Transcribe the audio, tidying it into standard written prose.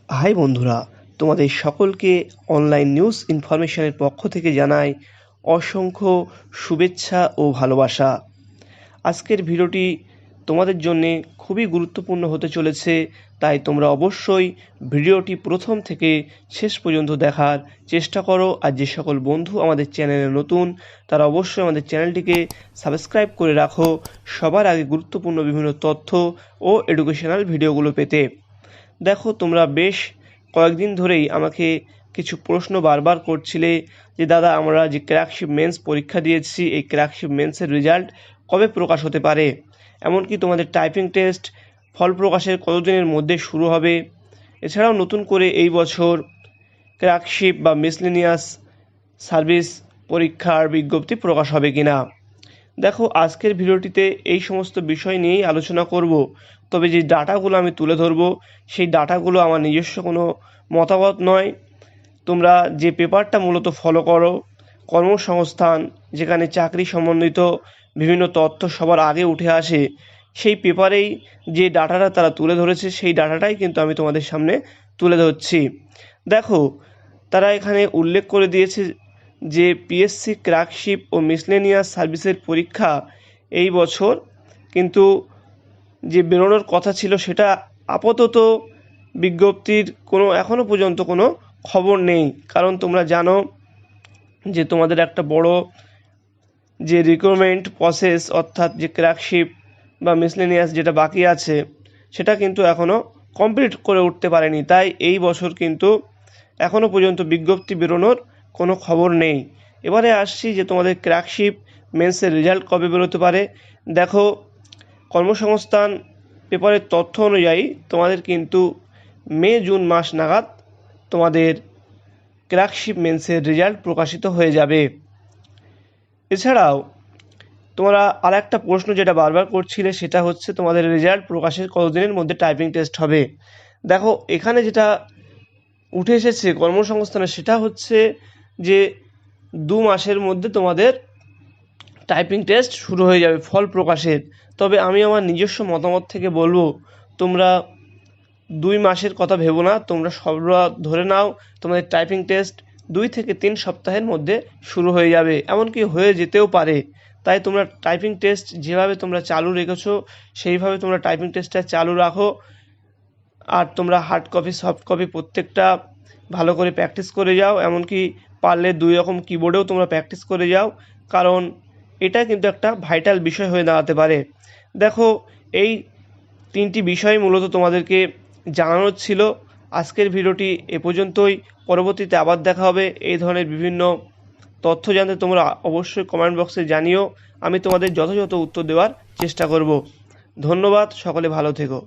High বন্ধুরা, তোমাদের সকলকে অনলাইন নিউজ ইনফরমেশনের পক্ষ থেকে জানাই অসংখ্য শুভেচ্ছা ও ভালোবাসা। আজকের ভিডিওটি তোমাদের জন্যে খুবই গুরুত্বপূর্ণ হতে চলেছে, তাই তোমরা অবশ্যই ভিডিওটি প্রথম থেকে শেষ পর্যন্ত দেখার চেষ্টা করো। আর যে সকল বন্ধু আমাদের চ্যানেলে নতুন, তারা অবশ্যই আমাদের চ্যানেলটিকে সাবস্ক্রাইব করে রাখো সবার আগে গুরুত্বপূর্ণ বিভিন্ন তথ্য ও এডুকেশনাল ভিডিওগুলো পেতে। দেখো, তোমরা বেশ কয়েকদিন ধরেই আমাকে কিছু প্রশ্ন বারবার করছিলে যে দাদা, আমরা যে ক্র্যাকশিপ মেন্স পরীক্ষা দিয়েছি, এই ক্র্যাকশিপ মেন্সের রেজাল্ট কবে প্রকাশ হতে পারে, এমনকি তোমাদের টাইপিং টেস্ট ফল প্রকাশের কতদিনের মধ্যে শুরু হবে, এছাড়াও নতুন করে এই বছর ক্র্যাকশিপ বা মিসলেনিয়াস সার্ভিস পরীক্ষার বিজ্ঞপ্তি প্রকাশ হবে কিনা। দেখো, আজকের ভিডিওটিতে এই সমস্ত বিষয় নিয়েই আলোচনা করব। তবে যে ডাটাগুলো আমি তুলে ধরবো, সেই ডাটাগুলো আমার নিজস্ব কোনো মতামত নয়। তোমরা যে পেপারটা মূলত ফলো করো, কর্মসংস্থান, যেখানে চাকরি সম্বন্ধিত বিভিন্ন তথ্য সবার আগে উঠে আসে, সেই পেপারেই যে ডাটাটা তারা তুলে ধরেছে, সেই ডাটাটাই কিন্তু আমি তোমাদের সামনে তুলে ধরছি। দেখো, তারা এখানে উল্লেখ করে দিয়েছে যে পিএসসি ক্র্যাকশিপ ও মিসলেনিয়াস সার্ভিসের পরীক্ষা এই বছর কিন্তু যে বেরোনোর কথা ছিল, সেটা আপাতত বিজ্ঞপ্তির কোনো এখনও পর্যন্ত কোনো খবর নেই। কারণ তোমরা জানো যে তোমাদের একটা বড় যে রিক্রুটমেন্ট প্রসেস, অর্থাৎ যে ক্র্যাকশিপ বা মিসলেনিয়াস যেটা বাকি আছে, সেটা কিন্তু এখনও কমপ্লিট করে উঠতে পারেনি। তাই এই বছর কিন্তু এখনও পর্যন্ত বিজ্ঞপ্তি বেরোনোর কোনো খবর নেই। এবারে আসছি যে তোমাদের ক্র্যাকশিপ মেন্সের রেজাল্ট কবে বেরোতে পারে। দেখো, কর্মসংস্থান পেপারের তথ্য অনুযায়ী তোমাদের কিন্তু মে জুন মাস নাগাদ তোমাদের ক্র্যাকশিপ মেন্সের রেজাল্ট প্রকাশিত হয়ে যাবে। এছাড়াও তোমরা আর একটা প্রশ্ন যেটা বারবার করছিলে, সেটা হচ্ছে তোমাদের রেজাল্ট প্রকাশের কতদিনের মধ্যে টাইপিং টেস্ট হবে। দেখো, এখানে যেটা উঠে এসেছে কর্মসংস্থানে, সেটা হচ্ছে যে 2 মাসের মধ্যে তোমাদের টাইপিং টেস্ট শুরু হয়ে যাবে ফল প্রকাশের। তবে আমি আমার নিজস্ব মতামত থেকে বলবো, তোমরা 2 মাসের কথা ভেবো না, তোমরা সবরা ধরে নাও তোমাদের টাইপিং টেস্ট 2 থেকে 3 সপ্তাহের মধ্যে শুরু হয়ে যাবে, এমনকি হয়ে যেতেও পারে। তাই তোমরা টাইপিং টেস্ট যেভাবে তোমরা চালু রেখেছো, সেইভাবে তোমরা টাইপিং টেস্টটা চালু রাখো। আর তোমরা হার্ড কপি সফট কপি প্রত্যেকটা ভালো করে প্র্যাকটিস করে যাও, এমনকি পারলে 2 রকম কিবোর্ডেও তোমরা প্র্যাকটিস করে যাও, কারণ এটা কিন্তু একটা ভাইটাল বিষয় হয়ে দাঁড়াতে পারে। দেখো, এই 3টি বিষয় মূলত তোমাদেরকে জানানোর ছিল। আজকের ভিডিওটি এ পর্যন্তই। পরবর্তীতে আবার দেখা হবে। এই ধরনের বিভিন্ন তথ্য জানতে তোমরা অবশ্যই কমেন্ট বক্সে জানিও, আমি তোমাদের যথাযথ উত্তর দেওয়ার চেষ্টা করব। ধন্যবাদ, সকলে ভালো থেকো।